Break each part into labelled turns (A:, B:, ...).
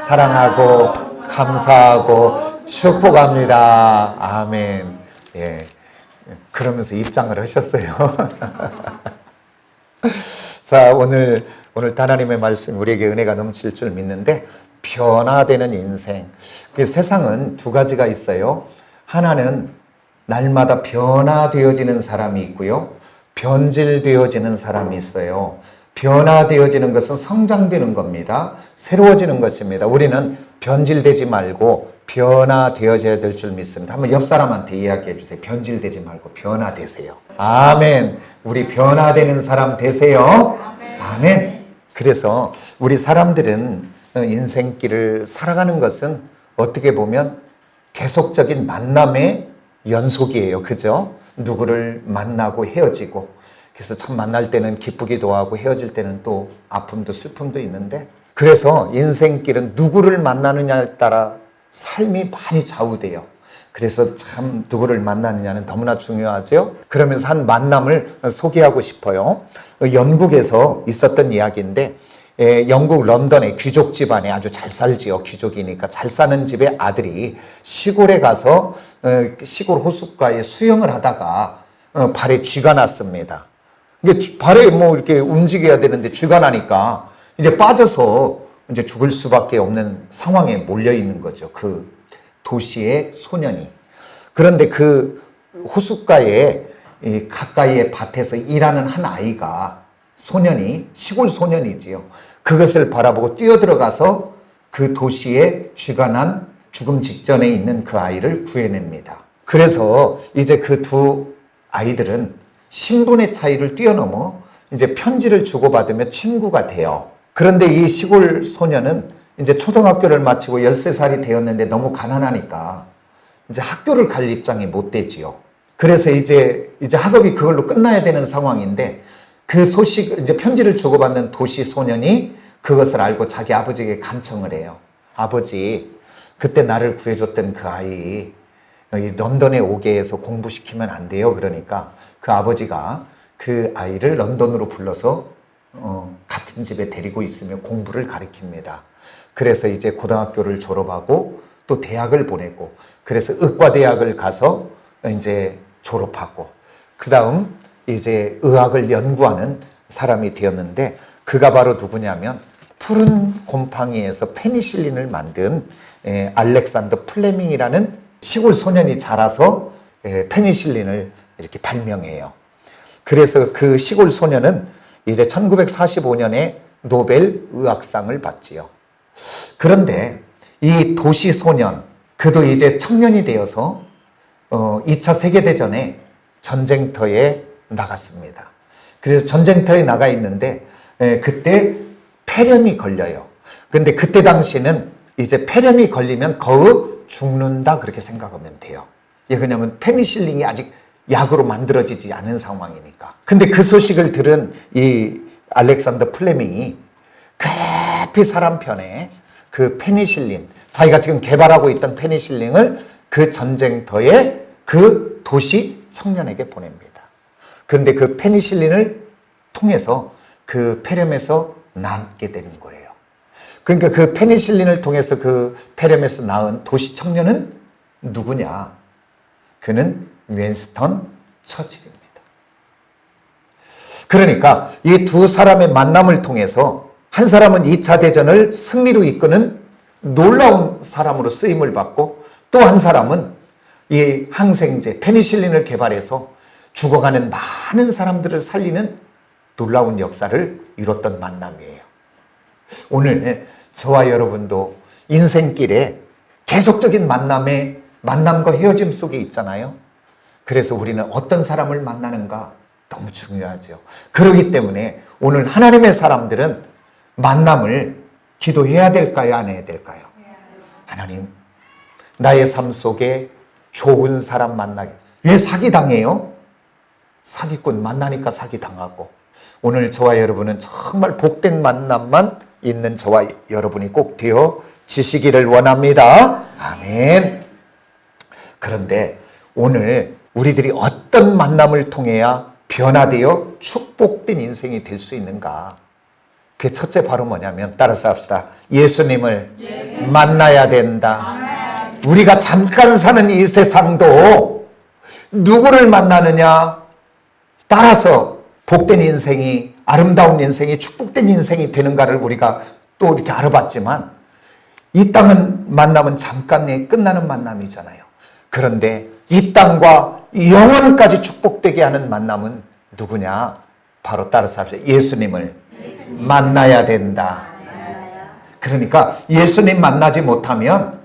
A: 사랑하고 감사하고 축복합니다. 아멘. 예. 그러면서 입장을 하셨어요. 자, 오늘 하나님의 말씀 우리에게 은혜가 넘칠 줄 믿는데, 변화되는 인생. 그 세상은 두 가지가 있어요. 하나는 날마다 변화되어지는 사람이 있고요, 변질되어지는 사람이 있어요. 변화되어지는 것은 성장되는 겁니다. 새로워지는 것입니다. 우리는 변질되지 말고 변화되어져야 될 줄 믿습니다. 한번 옆 사람한테 이야기해 주세요. 변질되지 말고 변화되세요. 아멘. 우리 변화되는 사람 되세요. 아멘. 그래서 우리 사람들은 인생길을 살아가는 것은 어떻게 보면 계속적인 만남의 연속이에요. 그죠? 누구를 만나고 헤어지고, 그래서 참 만날 때는 기쁘기도 하고 헤어질 때는 또 아픔도 슬픔도 있는데, 그래서 인생길은 누구를 만나느냐에 따라 삶이 많이 좌우돼요. 그래서 참 누구를 만나느냐는 너무나 중요하죠. 그러면서 한 만남을 소개하고 싶어요. 영국에서 있었던 이야기인데, 영국 런던의 귀족 집안에 아주 잘 살지요. 귀족이니까 잘 사는 집의 아들이 시골에 가서 시골 호숫가에 수영을 하다가 발에 쥐가 났습니다. 이게 발에 뭐 이렇게 움직여야 되는데 쥐가 나니까 이제 빠져서 이제 죽을 수밖에 없는 상황에 몰려 있는 거죠. 그 도시의 소년이. 그런데 그 호숫가에 가까이의 밭에서 일하는 한 아이가, 소년이, 시골 소년이지요. 그것을 바라보고 뛰어들어가서 그 도시에 쥐가 난 죽음 직전에 있는 그 아이를 구해냅니다. 그래서 이제 그 두 아이들은 신분의 차이를 뛰어넘어 이제 편지를 주고받으며 친구가 돼요. 그런데 이 시골 소년은 이제 초등학교를 마치고 13살이 되었는데 너무 가난하니까 이제 학교를 갈 입장이 못 되지요. 그래서 이제 학업이 그걸로 끝나야 되는 상황인데, 그 소식, 이제 편지를 주고받는 도시 소년이 그것을 알고 자기 아버지에게 간청을 해요. 아버지, 그때 나를 구해줬던 그 아이 런던에 오게 해서 공부시키면 안 돼요? 그러니까 그 아버지가 그 아이를 런던으로 불러서 같은 집에 데리고 있으며 공부를 가르칩니다. 그래서 이제 고등학교를 졸업하고 또 대학을 보내고, 그래서 의과대학을 가서 이제 졸업하고, 그 다음 이제 의학을 연구하는 사람이 되었는데, 그가 바로 누구냐면 푸른 곰팡이에서 페니실린을 만든 알렉산더 플레밍이라는 시골 소년이 자라서 페니실린을 이렇게 발명해요. 그래서 그 시골 소년은 이제 1945년에 노벨 의학상을 받지요. 그런데 이 도시 소년, 그도 이제 청년이 되어서 2차 세계대전에 전쟁터에 나갔습니다. 그래서 전쟁터에 나가 있는데 그때 폐렴이 걸려요. 근데 그때 당시는 이제 폐렴이 걸리면 거의 죽는다 그렇게 생각하면 돼요. 왜냐하면 페니실린이 아직 약으로 만들어지지 않은 상황이니까. 근데 그 소식을 들은 이 알렉산더 플레밍이 급히 사람 편에 그 페니실린, 자기가 지금 개발하고 있던 페니실린을 그 전쟁터에 그 도시 청년에게 보냅니다. 그런데 그 페니실린을 통해서 그 폐렴에서 낫게 되는 거예요. 그러니까 그 페니실린을 통해서 그 폐렴에서 나은 도시 청년은 누구냐? 그는 윈스턴 처칠입니다. 그러니까 이 두 사람의 만남을 통해서 한 사람은 2차 대전을 승리로 이끄는 놀라운 사람으로 쓰임을 받고, 또 한 사람은 이 항생제 페니실린을 개발해서 죽어가는 많은 사람들을 살리는 놀라운 역사를 이뤘던 만남이에요. 오늘 저와 여러분도 인생길에 계속적인 만남과 헤어짐 속에 있잖아요. 그래서 우리는 어떤 사람을 만나는가 너무 중요하죠. 그렇기 때문에 오늘 하나님의 사람들은 만남을 기도해야 될까요? 안 해야 될까요? 하나님, 나의 삶 속에 좋은 사람 만나게. 왜 사기당해요? 사기꾼 만나니까 사기당하고. 오늘 저와 여러분은 정말 복된 만남만 있는 저와 여러분이 꼭 되어지시기를 원합니다. 아멘. 그런데 오늘 우리들이 어떤 만남을 통해야 변화되어 축복된 인생이 될 수 있는가? 그 첫째 바로 뭐냐면, 따라서 합시다. 예수님을 만나야 된다. 우리가 잠깐 사는 이 세상도 누구를 만나느냐 따라서 복된 인생이, 아름다운 인생이, 축복된 인생이 되는가를 우리가 또 이렇게 알아봤지만, 이 땅은 만남은 잠깐에 끝나는 만남이잖아요. 그런데 이 땅과 영원까지 축복되게 하는 만남은 누구냐? 바로 따라서 합시다. 예수님을 만나야 된다. 그러니까 예수님 만나지 못하면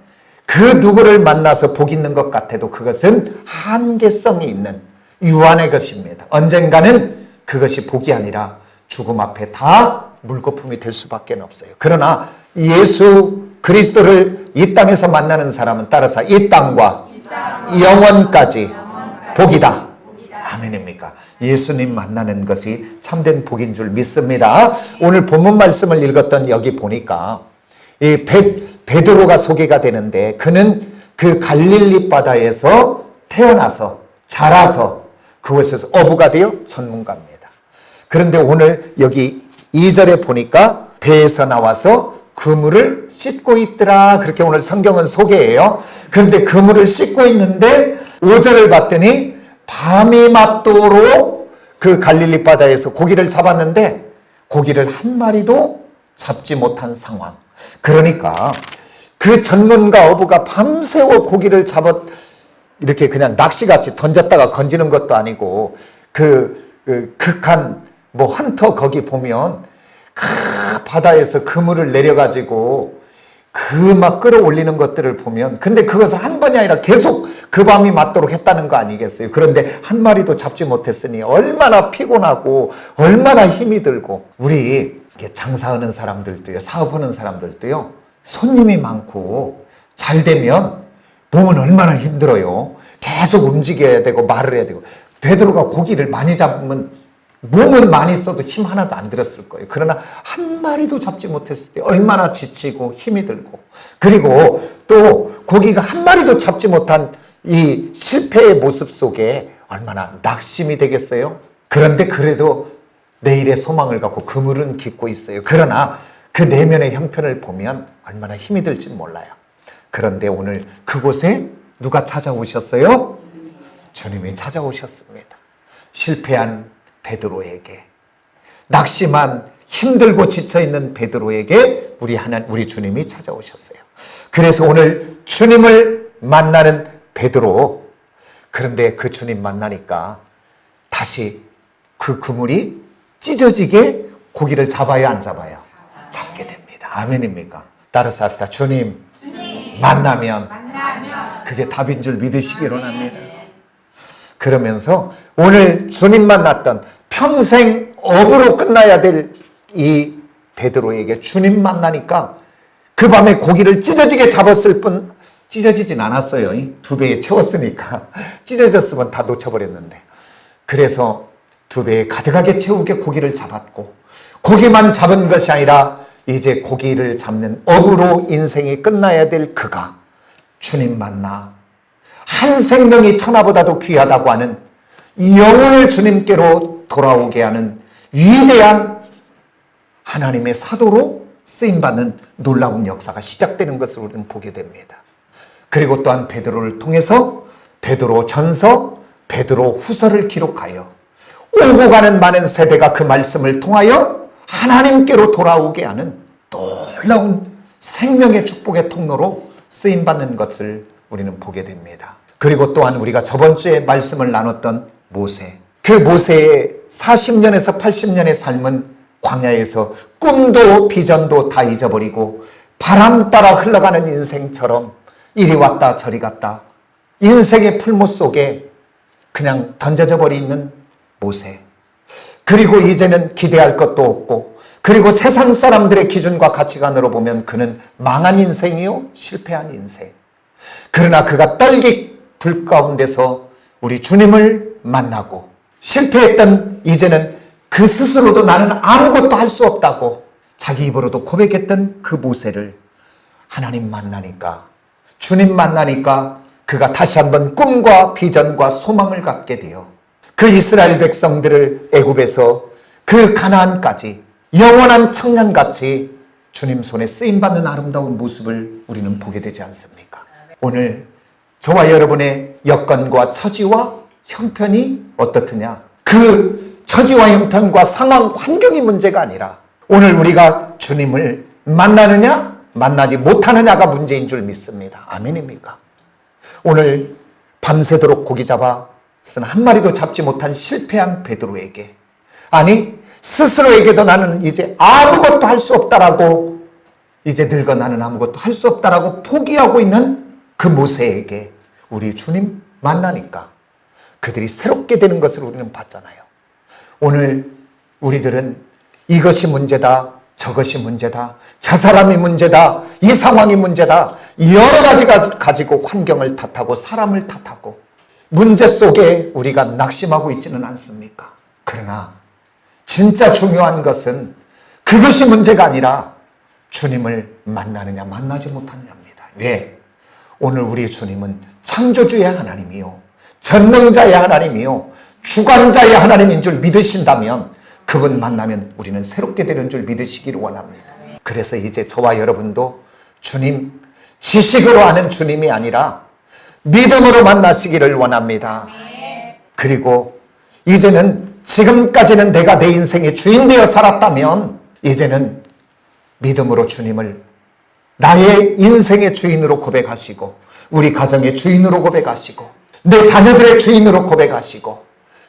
A: 그 누구를 만나서 복 있는 것 같아도 그것은 한계성이 있는 유한의 것입니다. 언젠가는 그것이 복이 아니라 죽음 앞에 다 물거품이 될 수밖에 없어요. 그러나 예수 그리스도를 이 땅에서 만나는 사람은 따라서 이 땅과 영원까지 복이다. 아멘입니까? 예수님 만나는 것이 참된 복인 줄 믿습니다. 오늘 본문 말씀을 읽었던 여기 보니까 이 베드로가 소개가 되는데, 그는 그 갈릴리 바다에서 태어나서 자라서 그곳에서 어부가 되어 전문가입니다. 그런데 오늘 여기 2절에 보니까 배에서 나와서 그물을 씻고 있더라. 그렇게 오늘 성경은 소개해요. 그런데 그물을 씻고 있는데 5절을 봤더니 밤이 맞도록 그 갈릴리 바다에서 고기를 잡았는데 고기를 한 마리도 잡지 못한 상황. 그러니까 그 전문가 어부가 밤새워 고기를 잡아 이렇게 그냥 낚시같이 던졌다가 건지는 것도 아니고, 그 극한 헌터 거기 보면 바다에서 그물을 내려가지고 그 막 끌어올리는 것들을 보면, 근데 그것을 한 번이 아니라 계속 그 밤이 맞도록 했다는 거 아니겠어요? 그런데 한 마리도 잡지 못했으니 얼마나 피곤하고 얼마나 힘이 들고. 우리 장사하는 사람들도요, 사업하는 사람들도요, 손님이 많고 잘 되면 몸은 얼마나 힘들어요. 계속 움직여야 되고 말을 해야 되고. 베드로가 고기를 많이 잡으면 몸은 많이 써도 힘 하나도 안 들었을 거예요. 그러나 한 마리도 잡지 못했을 때 얼마나 지치고 힘이 들고, 그리고 또 고기가 한 마리도 잡지 못한 이 실패의 모습 속에 얼마나 낙심이 되겠어요? 그런데 그래도 내일의 소망을 갖고 그물은 깃고 있어요. 그러나 그 내면의 형편을 보면 얼마나 힘이 들지 몰라요. 그런데 오늘 그곳에 누가 찾아오셨어요? 주님이 찾아오셨습니다. 실패한 베드로에게, 낙심한 힘들고 지쳐있는 베드로에게 우리 주님이 찾아오셨어요. 그래서 오늘 주님을 만나는 베드로, 그런데 그 주님 만나니까 다시 그 그물이 찢어지게 고기를 잡아요, 안 잡아요? 잡게 됩니다. 아멘입니까? 따라서 합시다. 주님 만나면 그게 답인 줄 믿으시기 원합니다. 그러면서 오늘 주님 만났던 평생 업으로 끝나야 될 이 베드로에게 주님 만나니까 그 밤에 고기를 찢어지게 잡았을 뿐 찢어지진 않았어요. 2배에 채웠으니까. 찢어졌으면 다 놓쳐버렸는데. 그래서 2배에 가득하게 채우게 고기를 잡았고, 고기만 잡은 것이 아니라 이제 고기를 잡는 업으로 인생이 끝나야 될 그가 주님 만나 한 생명이 천하보다도 귀하다고 하는 영혼을 주님께로 돌아오게 하는 위대한 하나님의 사도로 쓰임받는 놀라운 역사가 시작되는 것을 우리는 보게 됩니다. 그리고 또한 베드로를 통해서 베드로 전서, 베드로 후서를 기록하여 오고 가는 많은 세대가 그 말씀을 통하여 하나님께로 돌아오게 하는 놀라운 생명의 축복의 통로로 쓰임받는 것을 우리는 보게 됩니다. 그리고 또한 우리가 저번 주에 말씀을 나눴던 모세, 그 모세의 40년에서 80년의 삶은 광야에서 꿈도 비전도 다 잊어버리고 바람 따라 흘러가는 인생처럼 이리 왔다 저리 갔다 인생의 풀무 속에 그냥 던져져 버리는 모세. 그리고 이제는 기대할 것도 없고, 그리고 세상 사람들의 기준과 가치관으로 보면 그는 망한 인생이요, 실패한 인생. 그러나 그가 떨기 불 가운데서 우리 주님을 만나고, 실패했던 이제는 그 스스로도 나는 아무것도 할 수 없다고 자기 입으로도 고백했던 그 모세를 하나님 만나니까, 주님 만나니까 그가 다시 한번 꿈과 비전과 소망을 갖게 되어 그 이스라엘 백성들을 애굽에서 그 가나안까지 영원한 청년같이 주님 손에 쓰임받는 아름다운 모습을 우리는 보게 되지 않습니까? 오늘 저와 여러분의 여건과 처지와 형편이 어떻느냐? 그 처지와 형편과 상황, 환경이 문제가 아니라 오늘 우리가 주님을 만나느냐, 만나지 못하느냐가 문제인 줄 믿습니다. 아멘입니까? 오늘 밤새도록 고기 잡아 쓴 한 마리도 잡지 못한 실패한 베드로에게, 아니 스스로에게도 나는 이제 아무것도 할 수 없다라고, 이제 늙어 나는 아무것도 할 수 없다라고 포기하고 있는 그 모세에게 우리 주님 만나니까 그들이 새롭게 되는 것을 우리는 봤잖아요. 오늘 우리들은 이것이 문제다, 저것이 문제다, 저 사람이 문제다, 이 상황이 문제다, 여러 가지가 가지고 환경을 탓하고 사람을 탓하고 문제 속에 우리가 낙심하고 있지는 않습니까? 그러나 진짜 중요한 것은 그것이 문제가 아니라 주님을 만나느냐 만나지 못하느냐입니다. 왜? 오늘 우리 주님은 창조주의 하나님이요, 전능자의 하나님이요, 주관자의 하나님인 줄 믿으신다면 그분 만나면 우리는 새롭게 되는 줄 믿으시기를 원합니다. 그래서 이제 저와 여러분도 주님, 지식으로 아는 주님이 아니라 믿음으로 만나시기를 원합니다. 그리고 이제는, 지금까지는 내가 내 인생의 주인 되어 살았다면 이제는 믿음으로 주님을 나의 인생의 주인으로 고백하시고, 우리 가정의 주인으로 고백하시고, 내 자녀들의 주인으로 고백하시고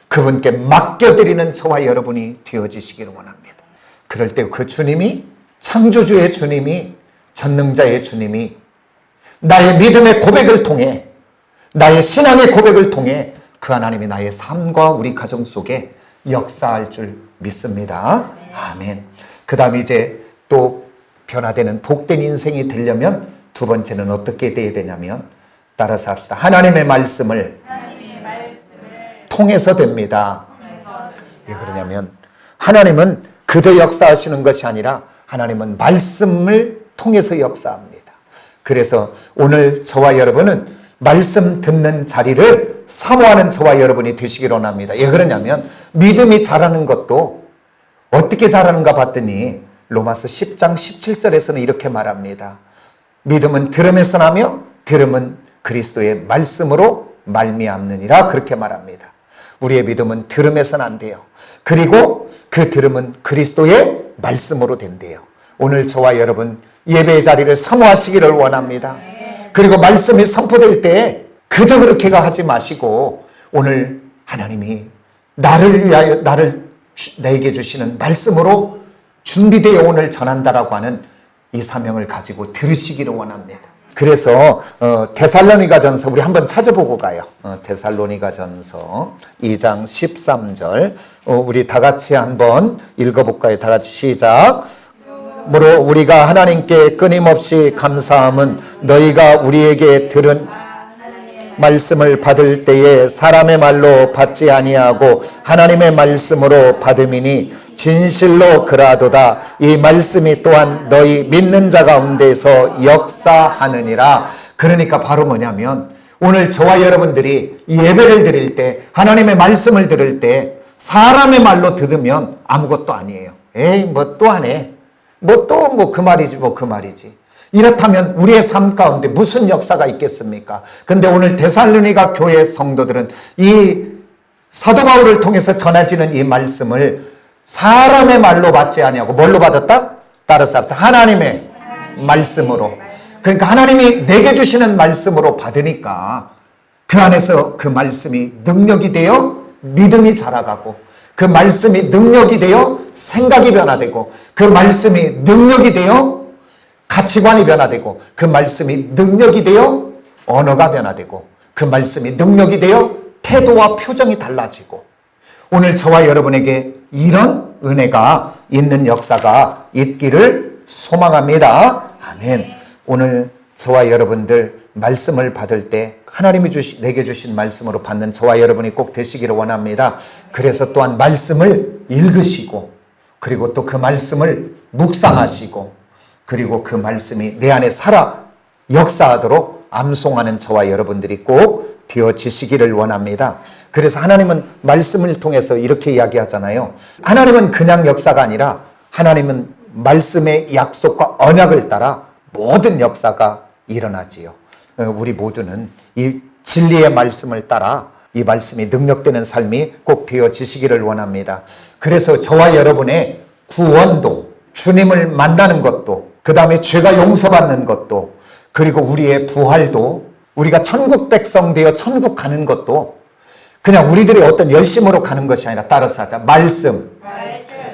A: 그분께 맡겨드리는 저와 여러분이 되어지시기를 원합니다. 그럴 때 그 주님이, 창조주의 주님이, 전능자의 주님이 나의 믿음의 고백을 통해, 나의 신앙의 고백을 통해 그 하나님이 나의 삶과 우리 가정 속에 역사할 줄 믿습니다. 아멘. 그 다음에 이제 또 변화되는 복된 인생이 되려면 두 번째는 어떻게 돼야 되냐면, 따라서 합시다. 하나님의 말씀을 통해서 됩니다. 왜 그러냐면 하나님은 그저 역사하시는 것이 아니라 하나님은 말씀을 통해서 역사합니다. 그래서 오늘 저와 여러분은 말씀 듣는 자리를 사모하는 저와 여러분이 되시기를 원합니다. 왜 그러냐면 믿음이 자라는 것도 어떻게 자라는가 봤더니 로마서 10장 17절에서는 이렇게 말합니다. 믿음은 들음에서 나며 들음은 그리스도의 말씀으로 말미암느니라, 그렇게 말합니다. 우리의 믿음은 들음에서는 안 돼요. 그리고 그 들음은 그리스도의 말씀으로 된대요. 오늘 저와 여러분 예배의 자리를 사모하시기를 원합니다. 그리고 말씀이 선포될 때 그저 그렇게가 하지 마시고 오늘 하나님이 나를 위하여, 내게 주시는 말씀으로 준비되어 오늘 전한다라고 하는 이 사명을 가지고 들으시기를 원합니다. 그래서 데살로니가전서 우리 한번 찾아보고 가요. 데살로니가전서 2장 13절 우리 다 같이 한번 읽어볼까요? 다 같이 시작. 무로 우리가 하나님께 끊임없이 감사함은 너희가 우리에게 들은 말씀을 받을 때에 사람의 말로 받지 아니하고 하나님의 말씀으로 받음이니 진실로 그라도다. 이 말씀이 또한 너희 믿는 자 가운데서 역사하느니라. 그러니까 바로 뭐냐면 오늘 저와 여러분들이 예배를 드릴 때, 하나님의 말씀을 들을 때 사람의 말로 들으면 아무것도 아니에요. 에이 뭐 또 하네, 뭐 또 뭐 그 말이지 뭐 그 말이지. 이렇다면 우리의 삶 가운데 무슨 역사가 있겠습니까? 근데 오늘 데살로니가 교회 성도들은 이 사도 바울을 통해서 전해지는 이 말씀을 사람의 말로 받지 아니하고 뭘로 받았다? 따라서 하나님의 말씀으로. 그러니까 하나님이 내게 주시는 말씀으로 받으니까 그 안에서 그 말씀이 능력이 되어 믿음이 자라가고, 그 말씀이 능력이 되어 생각이 변화되고, 그 말씀이 능력이 되어 가치관이 변화되고, 그 말씀이 능력이 되어 언어가 변화되고, 그 말씀이 능력이 되어 태도와 표정이 달라지고, 오늘 저와 여러분에게 이런 은혜가 있는 역사가 있기를 소망합니다. 아멘. 오늘 저와 여러분들 말씀을 받을 때 하나님이 내게 주신 말씀으로 받는 저와 여러분이 꼭 되시기를 원합니다. 그래서 또한 말씀을 읽으시고, 그리고 또 그 말씀을 묵상하시고, 그리고 그 말씀이 내 안에 살아 역사하도록 암송하는 저와 여러분들이 꼭 되어지시기를 원합니다. 그래서 하나님은 말씀을 통해서 이렇게 이야기하잖아요. 하나님은 그냥 역사가 아니라 하나님은 말씀의 약속과 언약을 따라 모든 역사가 일어나지요. 우리 모두는 이 진리의 말씀을 따라 이 말씀이 능력되는 삶이 꼭 되어지시기를 원합니다. 그래서 저와 여러분의 구원도, 주님을 만나는 것도, 그 다음에 죄가 용서받는 것도, 그리고 우리의 부활도, 우리가 천국 백성 되어 천국 가는 것도 그냥 우리들의 어떤 열심으로 가는 것이 아니라 따라서 하자.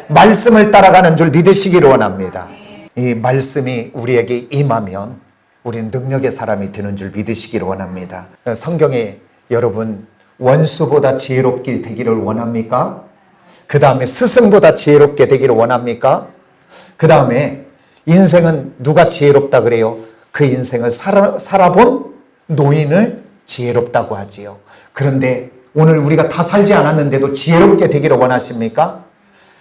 A: 말씀을 따라가는 줄 믿으시기를 원합니다. 이 말씀이 우리에게 임하면 우리는 능력의 사람이 되는 줄 믿으시기를 원합니다. 성경에 여러분 원수보다 지혜롭게 되기를 원합니까? 그 다음에 스승보다 지혜롭게 되기를 원합니까? 그 다음에 인생은 누가 지혜롭다 그래요? 그 인생을 살아본 노인을 지혜롭다고 하지요. 그런데 오늘 우리가 다 살지 않았는데도 지혜롭게 되기를 원하십니까?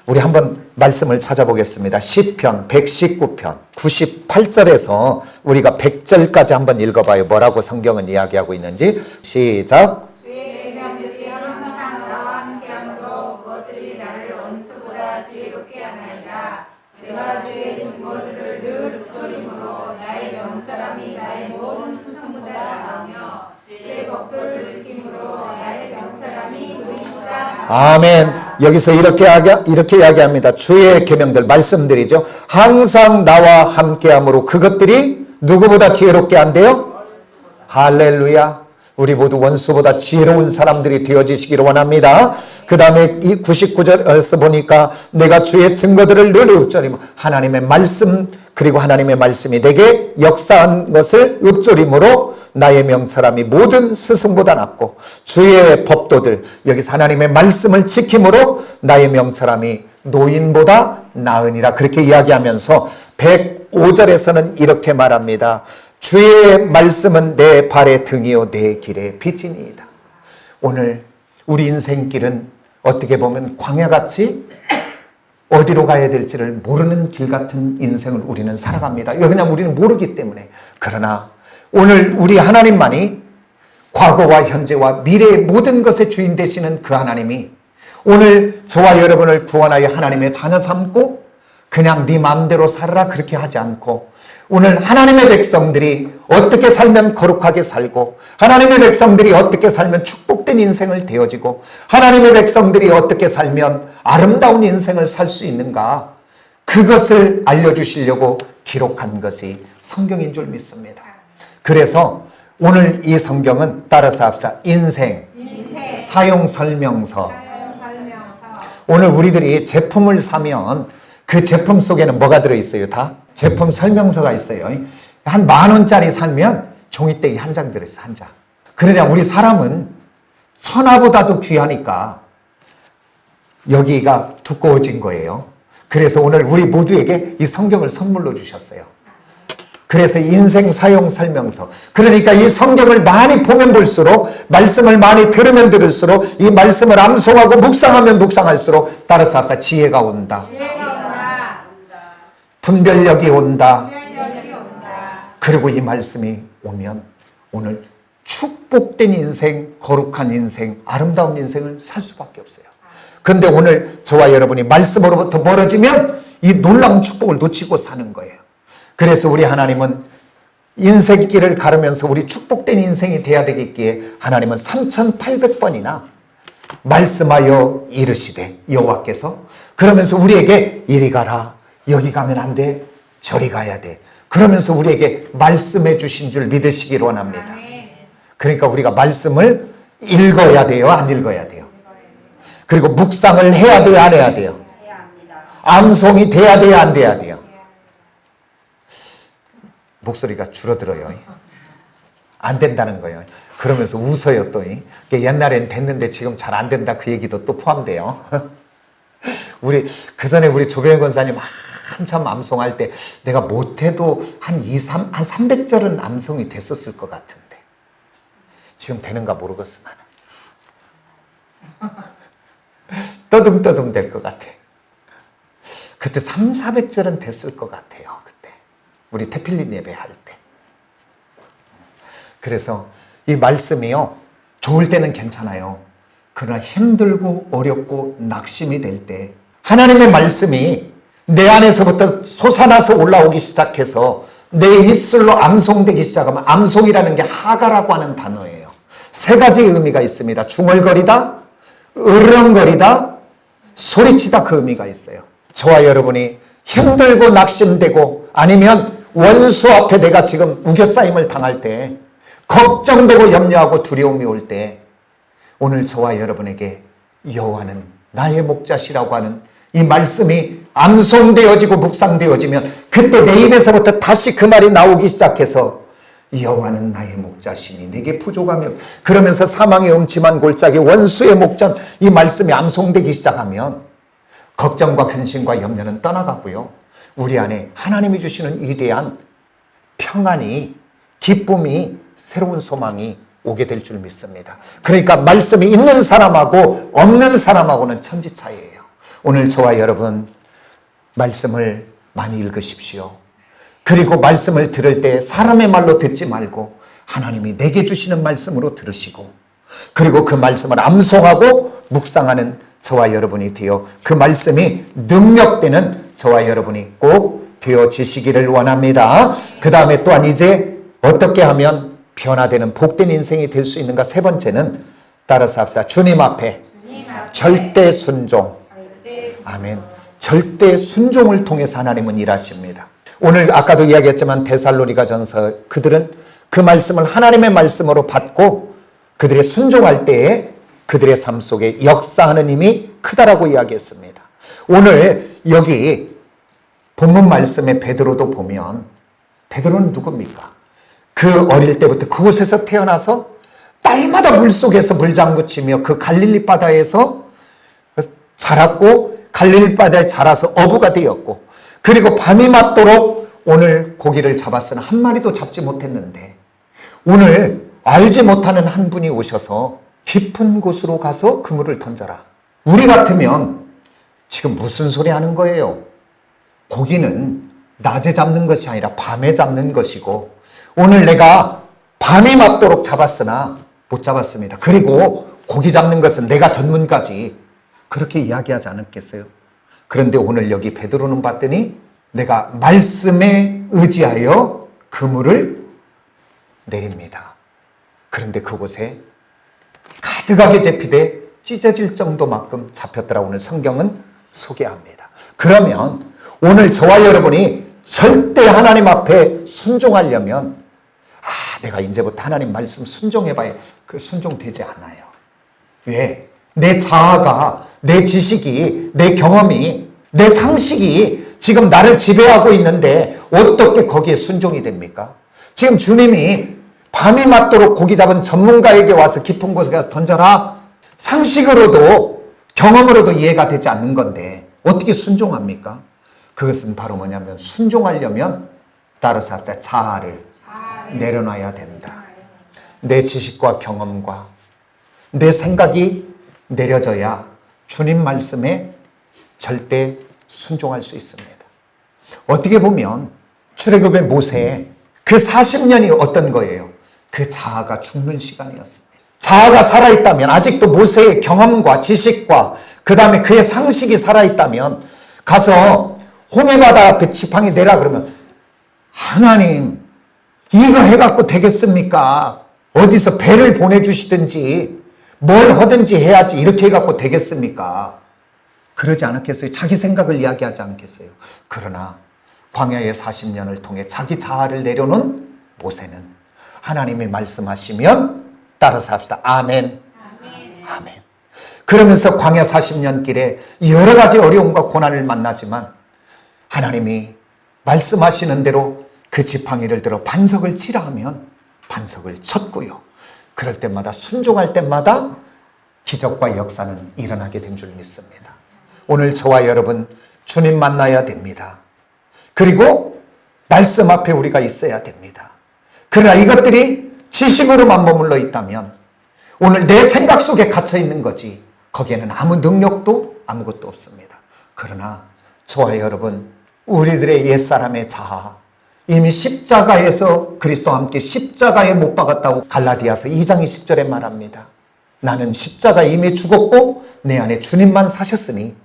A: 우리 한번 말씀을 찾아보겠습니다. 시편 119편 98절에서 우리가 100절까지 한번 읽어봐요. 뭐라고 성경은 이야기하고 있는지. 시작.
B: 주의 계명들이 항상 나와 함께함으로 그것들이 나를 원수보다 지혜롭게 하나이다. 내가 주의 증거들을 늘 읊조림으로 나의 명철함이 나의 모든 스승보다 나으며 주의 법도를 지킴으로 나의 명철함이 노인보다
A: 아멘. 여기서 이렇게 이야기합니다. 주의 계명들, 말씀들이죠. 항상 나와 함께함으로 그것들이 누구보다 지혜롭게 한대요? 할렐루야. 우리 모두 원수보다 지혜로운 사람들이 되어지시기를 원합니다. 그 다음에 이 99절에서 보니까 내가 주의 증거들을 늘 읊조리며 하나님의 말씀, 그리고 하나님의 말씀이 내게 역사한 것을 읊조림으로 나의 명철함이 모든 스승보다 낫고 주의 법도들, 여기서 하나님의 말씀을 지킴으로 나의 명철함이 노인보다 나으니라. 그렇게 이야기하면서 105절에서는 이렇게 말합니다. 주의 말씀은 내 발의 등이요 내 길의 빛이니이다. 오늘 우리 인생길은 어떻게 보면 광야같이 어디로 가야 될지를 모르는 길 같은 인생을 우리는 살아갑니다. 왜냐하면 우리는 모르기 때문에. 그러나 오늘 우리 하나님만이 과거와 현재와 미래의 모든 것의 주인 되시는 그 하나님이 오늘 저와 여러분을 구원하여 하나님의 자녀 삼고 그냥 네 마음대로 살아라 그렇게 하지 않고 오늘 하나님의 백성들이 어떻게 살면 거룩하게 살고 하나님의 백성들이 어떻게 살면 축복된 인생을 되어지고 하나님의 백성들이 어떻게 살면 아름다운 인생을 살 수 있는가, 그것을 알려주시려고 기록한 것이 성경인 줄 믿습니다. 그래서 오늘 이 성경은 따라서 합시다. 인생 사용 설명서. 오늘 우리들이 제품을 사면 그 제품 속에는 뭐가 들어있어요? 다 제품 설명서가 있어요. 한 10,000원짜리 사면 종이땡이 한 장 들어있어, 한 장. 그러냐 우리 사람은 천하보다도 귀하니까 여기가 두꺼워진 거예요. 그래서 오늘 우리 모두에게 이 성경을 선물로 주셨어요. 그래서 인생 사용 설명서. 그러니까 이 성경을 많이 보면 볼수록, 말씀을 많이 들으면 들을수록, 이 말씀을 암송하고 묵상하면 묵상할수록 따라서 아까 지혜가 온다. 분별력이 온다. 그리고 이 말씀이 오면 오늘 축복된 인생, 거룩한 인생, 아름다운 인생을 살 수밖에 없어요. 그런데 오늘 저와 여러분이 말씀으로부터 멀어지면 이 놀라운 축복을 놓치고 사는 거예요. 그래서 우리 하나님은 인생길을 가르면서 우리 축복된 인생이 돼야 되겠기에 하나님은 3,800번이나 말씀하여 이르시되, 여호와께서 그러면서 우리에게 이리 가라, 여기 가면 안 돼, 저리 가야 돼, 그러면서 우리에게 말씀해 주신 줄 믿으시기 원합니다. 그러니까 우리가 말씀을 읽어야 돼요, 안 읽어야 돼요? 그리고 묵상을 해야 돼요, 안 해야 돼요? 암송이 돼야 돼요, 안 돼야 돼요? 목소리가 줄어들어요. 안 된다는 거예요. 그러면서 웃어요 또. 옛날엔 됐는데 지금 잘 안 된다, 그 얘기도 또 포함돼요. 그 전에 우리 조병현 권사님 한참 암송할 때 내가 못해도 한 300절은 암송이 됐었을 것 같은데 지금 되는가 모르겠어 나는. 떠듬떠듬 될 것 같아. 그때 300~400절은 됐을 것 같아요. 그때 우리 태필린 예배할 때. 그래서 이 말씀이요, 좋을 때는 괜찮아요. 그러나 힘들고 어렵고 낙심이 될 때 하나님의 말씀이 내 안에서부터 솟아나서 올라오기 시작해서 내 입술로 암송되기 시작하면, 암송이라는 게 하가라고 하는 단어예요. 세 가지 의미가 있습니다. 중얼거리다, 으르렁거리다, 소리치다, 그 의미가 있어요. 저와 여러분이 힘들고 낙심되고 아니면 원수 앞에 내가 지금 우겨싸임을 당할 때, 걱정되고 염려하고 두려움이 올 때, 오늘 저와 여러분에게 여호와는 나의 목자시라고 하는 이 말씀이 암송되어지고 묵상되어지면, 그때 내 입에서부터 다시 그 말이 나오기 시작해서 여호와는 나의 목자시니 내게 부족하며, 그러면서 사망의 음침한 골짜기 원수의 목전, 이 말씀이 암송되기 시작하면 걱정과 근심과 염려는 떠나가고요, 우리 안에 하나님이 주시는 위대한 평안이, 기쁨이, 새로운 소망이 오게 될 줄 믿습니다. 그러니까 말씀이 있는 사람하고 없는 사람하고는 천지차이예요. 오늘 저와 여러분 말씀을 많이 읽으십시오. 그리고 말씀을 들을 때 사람의 말로 듣지 말고 하나님이 내게 주시는 말씀으로 들으시고, 그리고 그 말씀을 암송하고 묵상하는 저와 여러분이 되어 그 말씀이 능력되는 저와 여러분이 꼭 되어지시기를 원합니다. 그 다음에 또한 이제 어떻게 하면 변화되는 복된 인생이 될 수 있는가? 세 번째는 따라서 합시다. 주님 앞에 절대 순종. 아멘. 절대 순종을 통해서 하나님은 일하십니다. 오늘 아까도 이야기했지만 데살로니가전서, 그들은 그 말씀을 하나님의 말씀으로 받고 그들의 순종할 때에 그들의 삶 속에 역사하는 힘이 크다라고 이야기했습니다. 오늘 여기 본문 말씀에 베드로도 보면, 베드로는 누굽니까? 그 어릴 때부터 그곳에서 태어나서 딸마다 물속에서 물장구 치며 그 갈릴리 바다에서 자랐고, 갈릴리 바다에 자라서 어부가 되었고, 그리고 밤이 맞도록 오늘 고기를 잡았으나 한 마리도 잡지 못했는데, 오늘 알지 못하는 한 분이 오셔서 깊은 곳으로 가서 그물을 던져라. 우리 같으면 지금 무슨 소리 하는 거예요? 고기는 낮에 잡는 것이 아니라 밤에 잡는 것이고, 오늘 내가 밤이 맞도록 잡았으나 못 잡았습니다. 그리고 고기 잡는 것은 내가 전문가지, 그렇게 이야기하지 않았겠어요? 그런데 오늘 여기 베드로는 봤더니 내가 말씀에 의지하여 그물을 내립니다. 그런데 그곳에 가득하게 잡히되 찢어질 정도만큼 잡혔더라. 오늘 성경은 소개합니다. 그러면 오늘 저와 여러분이 절대 하나님 앞에 순종하려면, 내가 이제부터 하나님 말씀 순종해봐야, 그 순종되지 않아요. 왜? 내 자아가, 내 지식이, 내 경험이, 내 상식이 지금 나를 지배하고 있는데 어떻게 거기에 순종이 됩니까? 지금 주님이 밤이 맞도록 고기 잡은 전문가에게 와서 깊은 곳에 가서 던져라, 상식으로도 경험으로도 이해가 되지 않는 건데 어떻게 순종합니까? 그것은 바로 뭐냐면, 순종하려면 따라서 합시다. 자아를 내려놔야 된다. 내 지식과 경험과 내 생각이 내려져야 주님 말씀에 절대 순종할 수 있습니다. 어떻게 보면 출애굽의 모세, 그 40년이 어떤 거예요? 그 자아가 죽는 시간이었습니다. 자아가 살아있다면, 아직도 모세의 경험과 지식과 그 다음에 그의 상식이 살아있다면 가서 홍해바다 앞에 지팡이 내라 그러면, 하나님 이거 해갖고 되겠습니까? 어디서 배를 보내주시든지 뭘 하든지 해야지, 이렇게 해갖고 되겠습니까? 그러지 않았겠어요? 자기 생각을 이야기하지 않겠어요? 그러나 광야의 40년을 통해 자기 자아를 내려놓은 모세는 하나님이 말씀하시면 따라서 합시다. 아멘. 아멘. 그러면서 광야 40년 길에 여러 가지 어려움과 고난을 만나지만 하나님이 말씀하시는 대로 그 지팡이를 들어 반석을 치라 하면 반석을 쳤고요. 그럴 때마다, 순종할 때마다 기적과 역사는 일어나게 된 줄 믿습니다. 오늘 저와 여러분 주님 만나야 됩니다. 그리고 말씀 앞에 우리가 있어야 됩니다. 그러나 이것들이 지식으로만 머물러 있다면 오늘 내 생각 속에 갇혀 있는 거지, 거기에는 아무 능력도 아무것도 없습니다. 그러나 저와 여러분, 우리들의 옛사람의 자아, 이미 십자가에서 그리스도와 함께 십자가에 못 박았다고 갈라디아서 2장 20절에 말합니다. 나는 십자가에 이미 죽었고 내 안에 주님만 사셨으니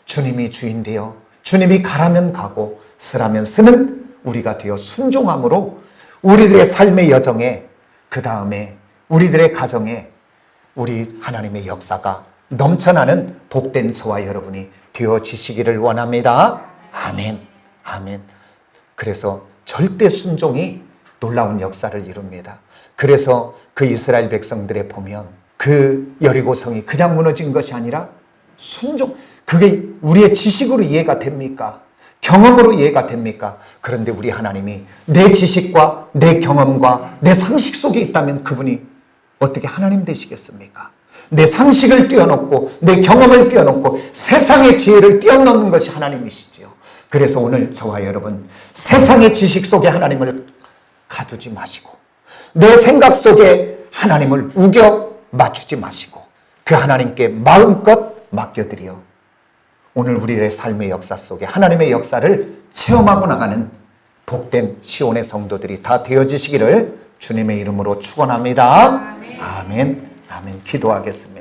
A: 주님이 주인 되어 주님이 가라면 가고 쓰라면 쓰는 우리가 되어 순종함으로 우리들의 삶의 여정에, 그 다음에 우리들의 가정에 우리 하나님의 역사가 넘쳐나는 복된 저와 여러분이 되어지시기를 원합니다. 아멘. 아멘. 그래서 절대 순종이 놀라운 역사를 이룹니다. 그래서 그 이스라엘 백성들에 보면 그 여리고성이 그냥 무너진 것이 아니라 순종, 그게 우리의 지식으로 이해가 됩니까? 경험으로 이해가 됩니까? 그런데 우리 하나님이 내 지식과 내 경험과 내 상식 속에 있다면 그분이 어떻게 하나님 되시겠습니까? 내 상식을 뛰어넘고 내 경험을 뛰어넘고 세상의 지혜를 뛰어넘는 것이 하나님이시지요. 그래서 오늘 저와 여러분, 세상의 지식 속에 하나님을 가두지 마시고 내 생각 속에 하나님을 우겨 맞추지 마시고 그 하나님께 마음껏 맡겨드려 오늘 우리의 삶의 역사 속에 하나님의 역사를 체험하고 나가는 복된 시온의 성도들이 다 되어지시기를 주님의 이름으로 축원합니다. 아멘. 아멘. 기도하겠습니다.